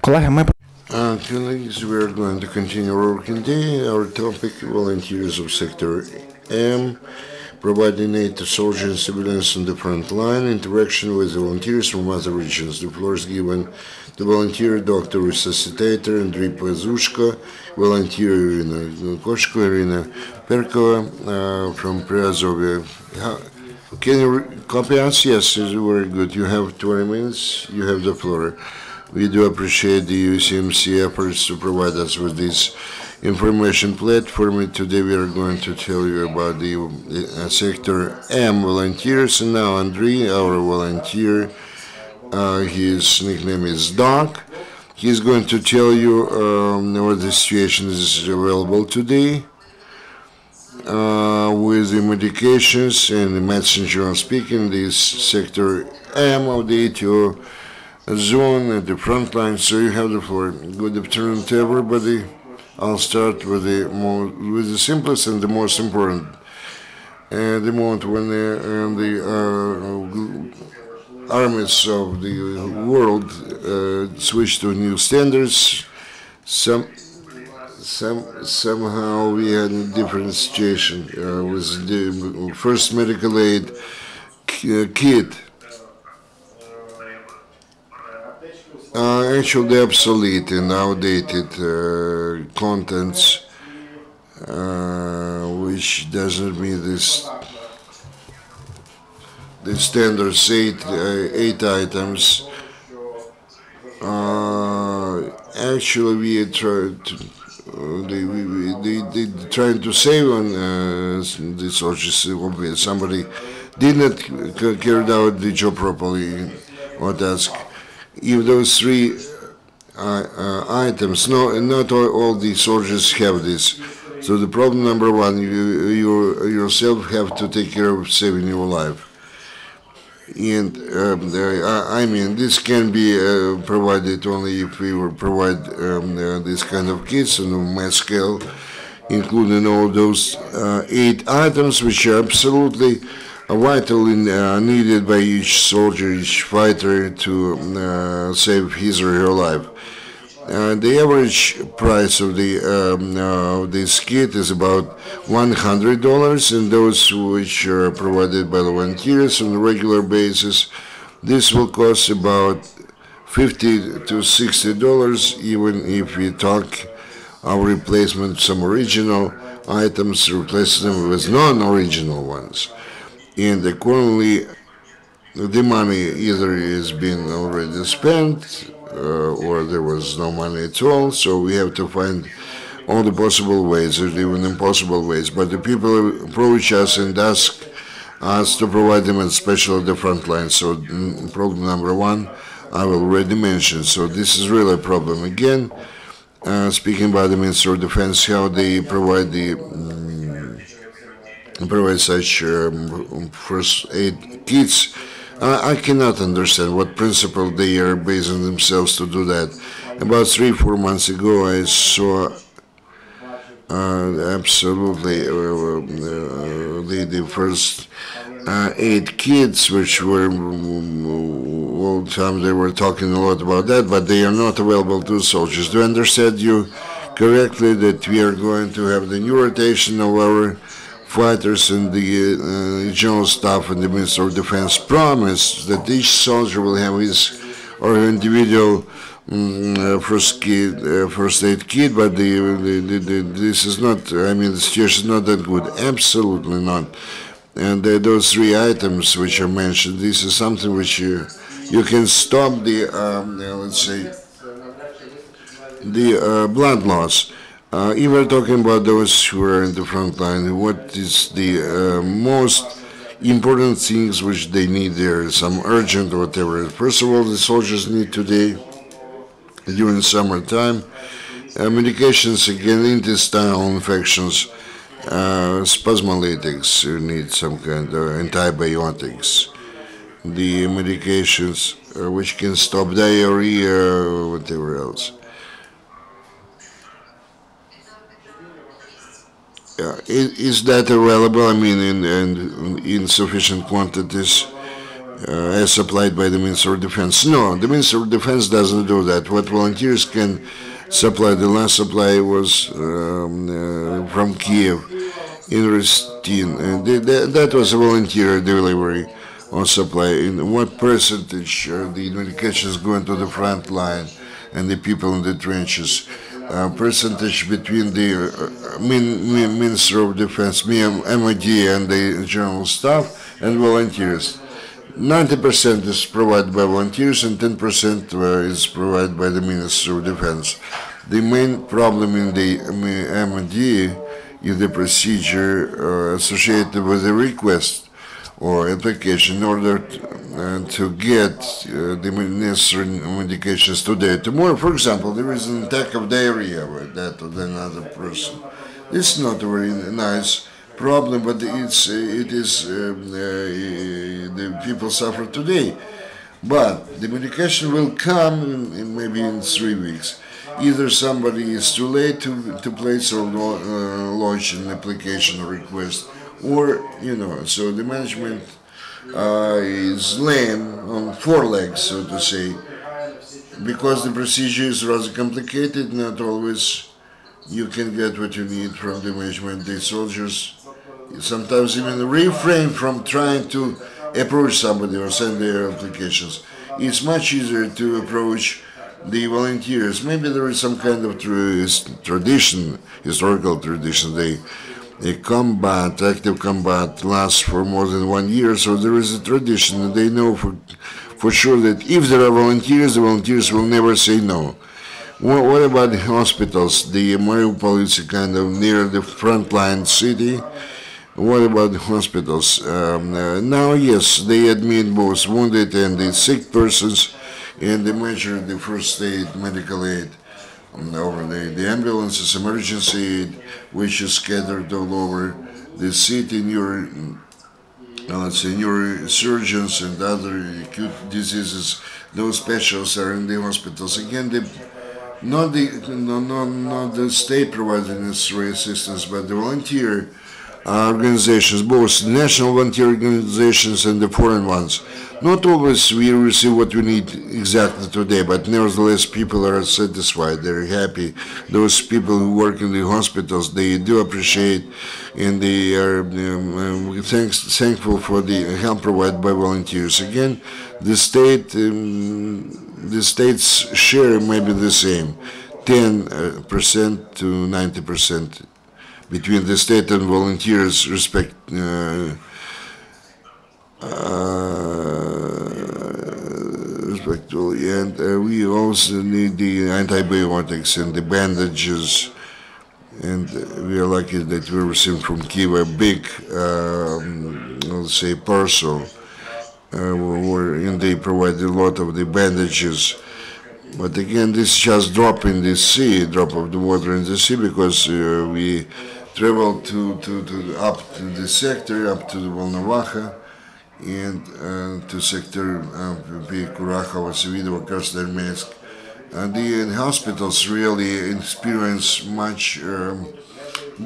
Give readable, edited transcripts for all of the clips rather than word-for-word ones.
Колеги, ми Colleagues, we are going to continue working day. Our topic, volunteers of Sector M, providing aid to soldiers and civilians on the front line, interaction with volunteers from other regions. The floor is given to volunteer doctor-resuscitator Andriy Pazushko, volunteer Iryna Kozko, Iryna Perkova from Priazovia. Can you copy us? Yes, it's very good. You have 20 minutes. You have the floor. We do appreciate the UCMC efforts to provide us with this information platform. Today we are going to tell you about the Sector M volunteers. And now Andriy, our volunteer, his nickname is Doc. He's going to tell you what the situation is available today with the medications and the messenger on speaking. This Sector M of the ATO zone at the front line. So you have the floor. Good afternoon to everybody. I'll start with the simplest and the most important. At the moment when the armies of the world switch to new standards, somehow we had a different situation with the first medical aid kit. Actually obsolete and outdated contents, which doesn't meet the standards, eight items. Actually, we tried they trying to save on the soldiers. Somebody did not carry out the job properly or task. If those three items, not all the soldiers have this. So the problem number one, you yourself have to take care of saving your life. And I mean, this can be provided only if we will provide this kind of kits on a mass scale, including all those 8 items, which are absolutely vitally needed by each soldier, each fighter to save his or her life. The average price of this kit is about $100, and those which are provided by the volunteers on a regular basis, this will cost about $50 to $60, even if we talk our replacement some original items, replace them with non-original ones. And accordingly, the money either has been already spent or there was no money at all. So we have to find all the possible ways, or even impossible ways. But the people approach us and ask us to provide them, especially at the front line. So problem number one, I already mentioned. So this is really a problem. Again, speaking about the Ministry of Defense, how they provide such first aid kits. I cannot understand what principle they are basing themselves to do that. About 3-4 months ago, I saw absolutely the first 8 kits, which were all the time they were talking a lot about that, but they are not available to soldiers. Do I understand you correctly that we are going to have the new rotation of our fighters and the general staff and the Minister of Defense promised that each soldier will have his or her individual first aid kit, but this is not, I mean, the situation is not that good, absolutely not. And those 3 items which are mentioned, this is something which you can stop the, let's say, the blood loss. If we're talking about those who are in the front line, what is the most important things which they need there, some urgent or whatever? First of all, the soldiers need today, during summertime, medications against intestinal infections, spasmolytics, you need some kind of antibiotics. The medications which can stop diarrhea or whatever else. Is that available? I mean, in sufficient quantities. as supplied by the Ministry of Defense. No, the Ministry of Defense doesn't do that. What volunteers can supply, the last supply was from Kiev in Restin, and that was a volunteer delivery on supply. In what percentage are the medications going to the front line and the people in the trenches? Percentage between the Minister of Defense, MOD, and the general staff and volunteers. 90% is provided by volunteers and 10% is provided by the Ministry of Defense. The main problem in the MOD is the procedure associated with the request or application in order to get the necessary medications today. Tomorrow, for example, there is an attack of diarrhea with that of another person. It's not a very nice problem, but the people suffer today. But the medication will come maybe in 3 weeks. Either somebody is too late to place or launch an application or request, or so the management is laying on 4 legs, so to say, because the procedure is rather complicated. Not always you can get what you need from the management. The soldiers sometimes even refrain from trying to approach somebody or send their applications. It's much easier to approach the volunteers. Maybe there is some kind of tradition, historical tradition. A combat, active combat, lasts for more than 1 year, so there is a tradition, and they know for sure that if there are volunteers, the volunteers will never say no. What about the hospitals? The Mariupol is kind of near the frontline city. What about the hospitals? Now, yes, they admit both wounded and the sick persons, and they measure the first aid, medical aid over the ambulances, emergency aid, which is scattered all over the city. Neurosurgeons and other acute diseases, those specialists are in the hospitals. Again, not the state providing necessary assistance, but the volunteer organizations, both national volunteer organizations and the foreign ones. Not always we receive what we need exactly today, but nevertheless people are satisfied, they're happy. Those people who work in the hospitals, they do appreciate, and they are thankful for the help provided by volunteers. Again, the state's share may be the same, 10% to 90%. Between the state and volunteers respectively, and we also need the antibiotics and the bandages, and we are lucky that we received from Kiev a big, let's say, parcel, where they provided a lot of the bandages. But again, this is just drop in the sea, drop of the water in the sea, because we traveled to up to the sector, up to the Volnovakha, and to sector Kurachovo, Svidovo, Krasnoarmeysk. The hospitals really experience much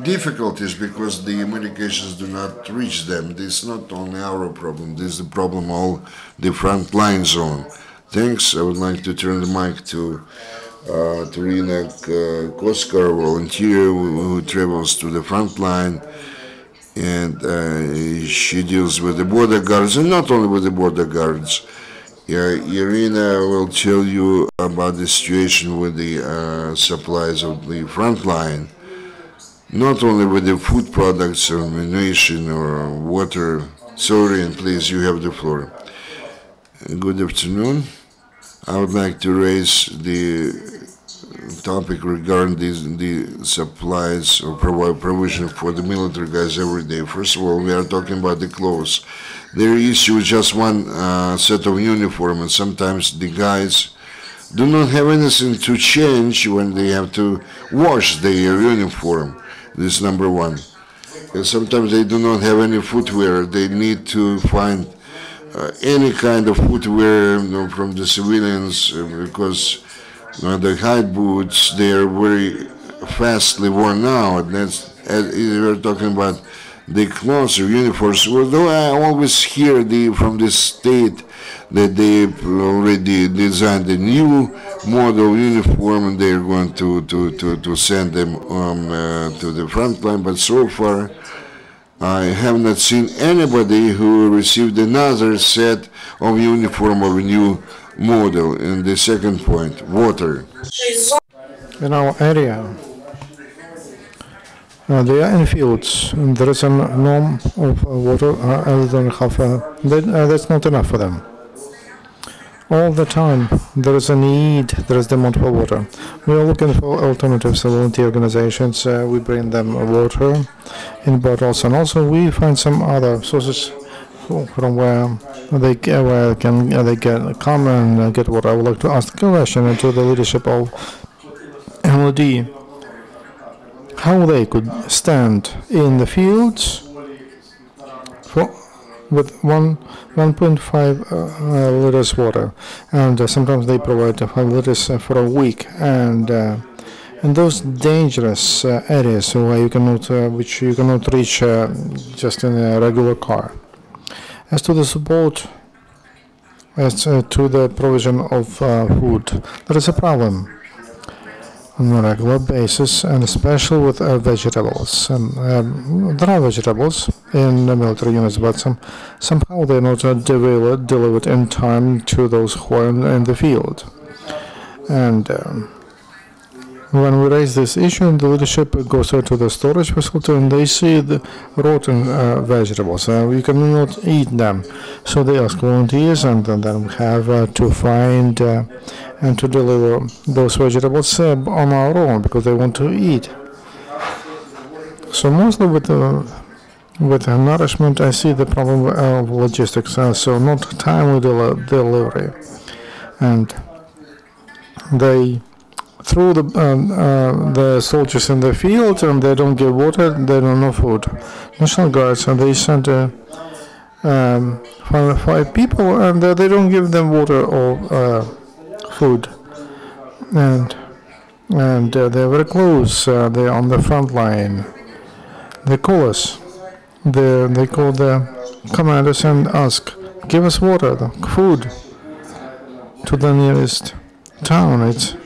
difficulties because the medications do not reach them. This is not only our problem, this is the problem of the front line zone. Thanks. I would like to turn the mic to Iryna Kozko, a volunteer who travels to the front line, and she deals with the border guards, and not only with the border guards. Iryna will tell you about the situation with the supplies of the front line, not only with the food products or ammunition or water. Sorry, and please, you have the floor. Good afternoon. I would like to raise the topic regarding the supplies or provision for the military guys every day. First of all, we are talking about the clothes. They issue just one set of uniform, and sometimes the guys do not have anything to change when they have to wash their uniform. This is number one. And sometimes they do not have any footwear. They need to find any kind of footwear from the civilians because the high boots, they are very fastly worn out. That's, we're talking about the clothes or uniforms. Although I always hear from the state that they've already designed a new model uniform and they're going to send them to the front line. But so far, I have not seen anybody who received another set of uniform of a new model. And the second point, water. In our area, they are in fields, and there is a norm of water other than half. That's not enough for them. All the time, there is a need, there is demand for water. We are looking for alternatives, volunteer organizations. We bring them water in bottles, and also we find some other sources from where they can come and get water. I would like to ask a question to the leadership of MOD. How they could stand in the fields with 1.5 liters water, and sometimes they provide 5 liters for a week, and in those dangerous areas where you cannot, which you cannot reach just in a regular car. As to the support, as to the provision of food, there is a problem on a regular basis, and especially with vegetables. There are vegetables in the military units, but somehow they're not delivered in time to those who are in the field. And when we raise this issue, the leadership goes to the storage facility and they see the rotten vegetables. We cannot eat them. So they ask volunteers, and then we have to find and to deliver those vegetables on our own because they want to eat. So mostly with nourishment, I see the problem of logistics, so not timely delivery. And they throw the soldiers in the field, and they don't get water, they don't know food. National Guards, and they send 5 people, and they don't give them water or food. And they're very close. They're on the front line. They call us. They call the commanders and ask, give us water, food, to the nearest town.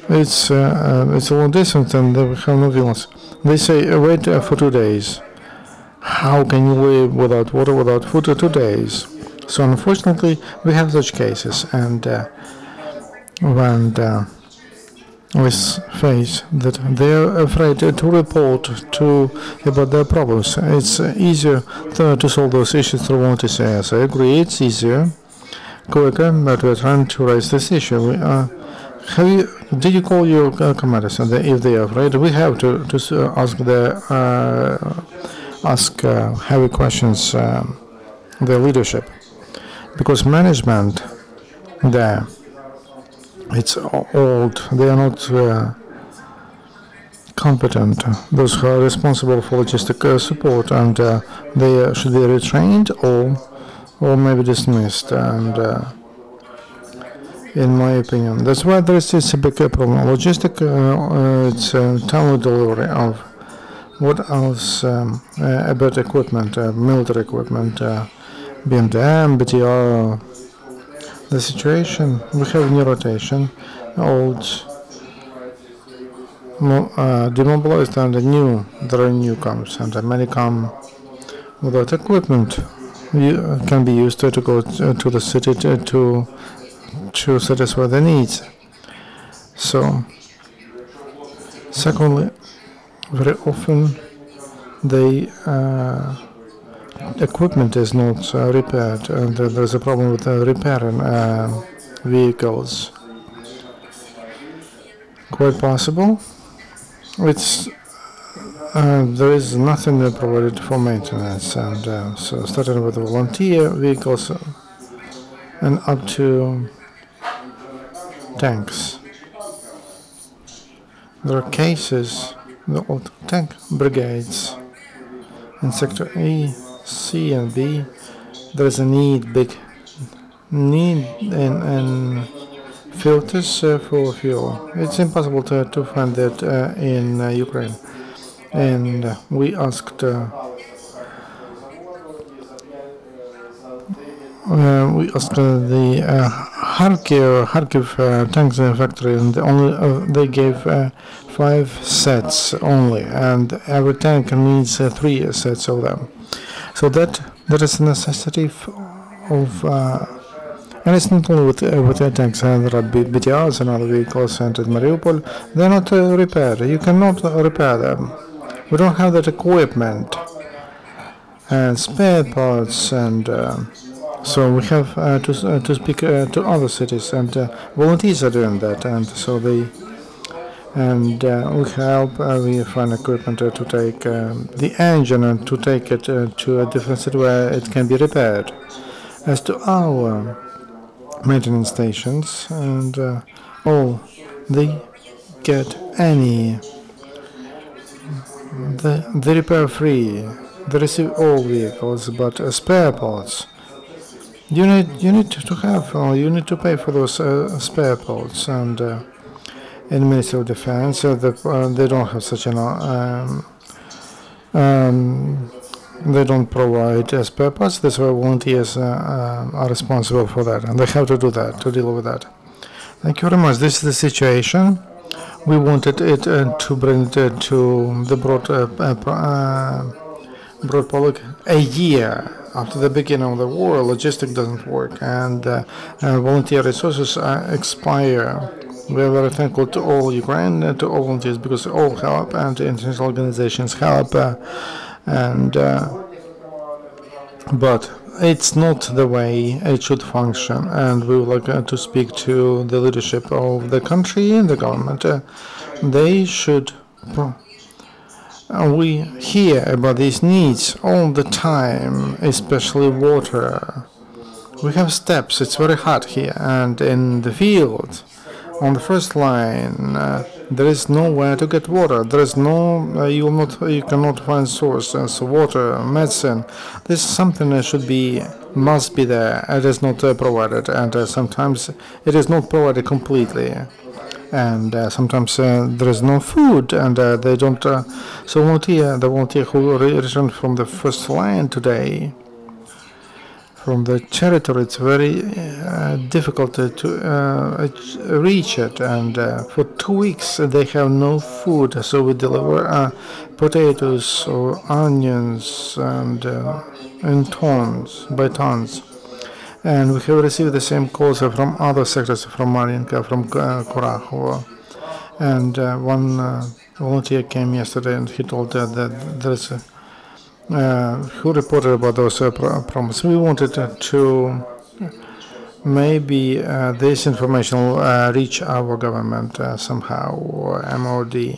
It's a long distance, and they have nothing else. They say wait for 2 days. How can you live without water, without food for 2 days? So unfortunately, we have such cases, and when we face that they're afraid to report about their problems. It's easier to solve those issues through volunteers. Yes, I agree. It's easier, quicker, but we're trying to raise this issue. Did you call your commanders? And if they are afraid, we have to ask heavy questions their leadership, because management there, it's old. They are not competent. Those who are responsible for logistic support, and they should be retrained or maybe dismissed. And in my opinion, that's why it's a big problem. Logistic, it's timely delivery of what else about equipment, military equipment, BMDM, BTR. The situation, we have new rotation, old demobilized, and there are newcomers, and many come without equipment. You can be used to go to the city to satisfy their needs. So, secondly, very often they equipment is not repaired, and there's a problem with repairing vehicles. Quite possible. It's there is nothing provided for maintenance, and so starting with volunteer vehicles and up to tanks. There are cases, the old tank brigades in Sector A, C, and B. There is a big need in filters for fuel. It's impossible to find that in Ukraine. And we asked we asked the Kharkiv tank factory, and they gave 5 sets only, and every tank needs 3 sets of them. So that is a necessity of. And it's not only with the tanks, there are BTRs and other vehicles, and in Mariupol, they're not repaired. You cannot repair them. We don't have that equipment and spare parts, and so we have to speak to other cities, and volunteers are doing that, and so we help. We find equipment to take the engine and to take it to a different city where it can be repaired. As to our maintenance stations, and they get they repair free. They receive all vehicles, but spare parts. You need to have, or you need to pay for those spare parts, and in the Ministry of Defense, they don't have such an they don't provide spare parts. That's why volunteers are responsible for that, and they have to do that, to deal with that. Thank you very much. This is the situation. We wanted it to bring it to the broad public a year after the beginning of the war. Logistics doesn't work, and volunteer resources expire. We are very thankful to all Ukraine, to all volunteers, because all help, and international organizations help. But it's not the way it should function, and we would like to speak to the leadership of the country and the government. They should. We hear about these needs all the time, especially water. We have steppes. It's very hot here, and in the field, on the first line, there is nowhere to get water. There is no, you cannot find sources of water, medicine. This is something that must be there. It is not provided, and sometimes it is not provided completely. And sometimes there is no food, and they don't. So the volunteer who returned from the first line today, from the territory, it's very difficult to reach it, and for 2 weeks they have no food. So we deliver potatoes or onions, and in tons, by tons. And we have received the same calls from other sectors, from Mariinka, from Kurahovo. And one volunteer came yesterday, and he told that there's who reported about those promises. We wanted to maybe this information will reach our government somehow, or MOD,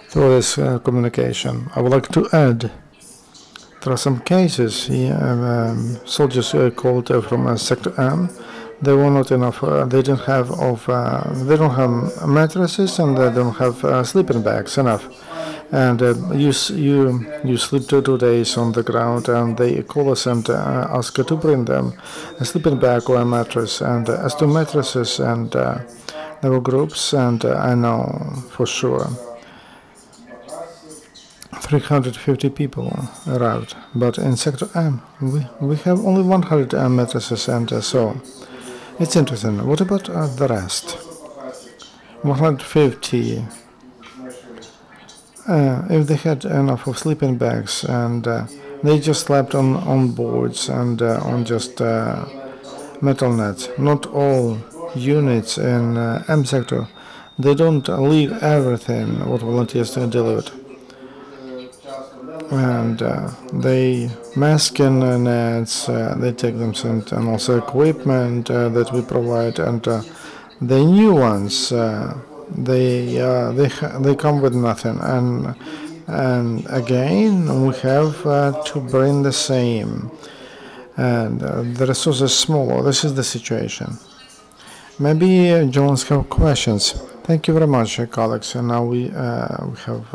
through this communication. I would like to add, there are some cases, soldiers called from Sector M. They were not enough. They don't have mattresses, and they don't have sleeping bags enough. And you sleep 2 days on the ground, and they call us and ask to bring them a sleeping bag or a mattress. And as to mattresses, and there were groups, and I know for sure 350 people arrived. But in Sector M, we have only 100 mattresses, and so it's interesting. What about the rest? 150. If they had enough of sleeping bags, and they just slept on boards and on just metal nets. Not all units in M sector, they don't leave everything what volunteers delivered. And they mask in nets, they take them, and also equipment that we provide, and the new ones. They come with nothing, and again we have to bring the same, and the resource is smaller. This is the situation. Maybe journalists have questions. Thank you very much, colleagues. And now we have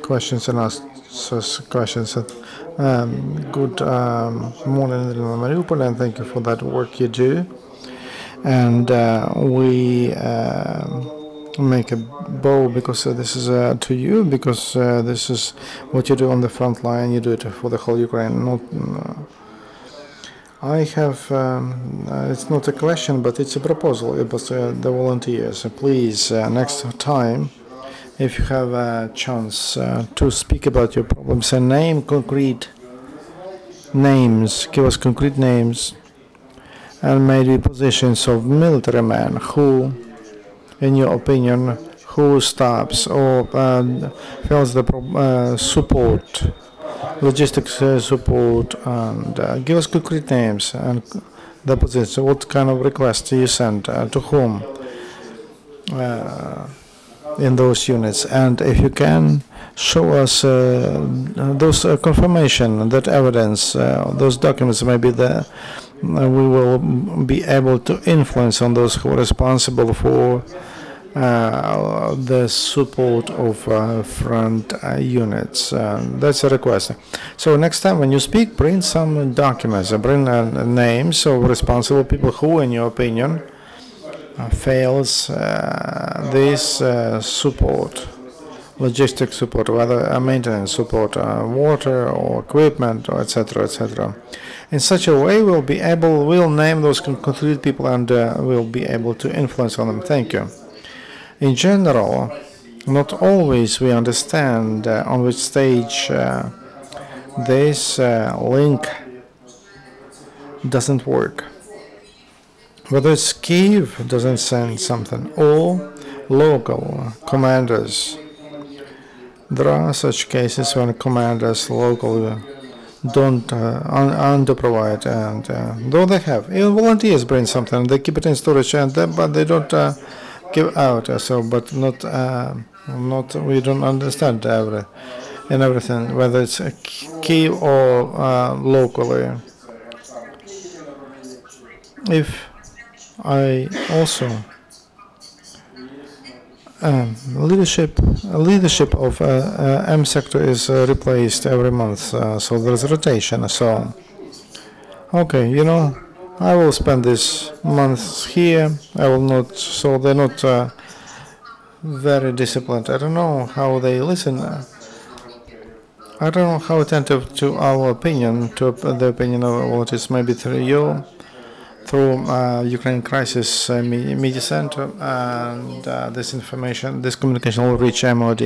questions and answers. Questions. Good morning, in Mariupol, and thank you for that work you do. And we make a bow, because this is to you, because this is what you do on the front line. You do it for the whole Ukraine. Not I have, it's not a question, but it's a proposal about the volunteers. Please, next time, if you have a chance to speak about your problems and name concrete names, give us concrete names and maybe positions of military men who, in your opinion, who stops or fails the support, logistics support, and give us concrete names and the position. What kind of request you send to whom in those units, and if you can show us those confirmation, that evidence, those documents, maybe we will be able to influence on those who are responsible for the support of front units. That's a request. So next time when you speak, bring some documents, bring names of responsible people who, in your opinion, fails this support, logistic support, whether maintenance support, water or equipment, or etc., etc. In such a way, we'll name those concrete people and we'll be able to influence on them. Thank you. In general, not always we understand on which stage this link doesn't work. Whether it's Kiev doesn't send something, or local commanders. There are such cases when commanders locally don't underprovide, and though they have, even volunteers bring something, they keep it in storage, but they don't give out. But not we don't understand everything, whether it's Kiev or locally. If I also leadership of M sector is replaced every month, so there's rotation. So okay, I will spend this month here. I will not. So they're not very disciplined. I don't know how they listen. I don't know how attentive to our opinion, to the opinion of what is maybe through Ukraine Crisis Media Center, and this communication will reach MOD.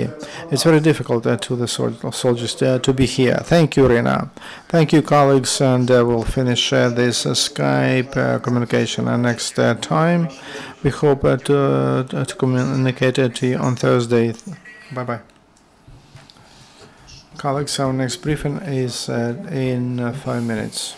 It's very difficult to the soldiers to be here. Thank you, Iryna. Thank you, colleagues, and we'll finish this Skype communication next time. We hope to communicate to you on Thursday. Bye-bye. Colleagues, our next briefing is in 5 minutes.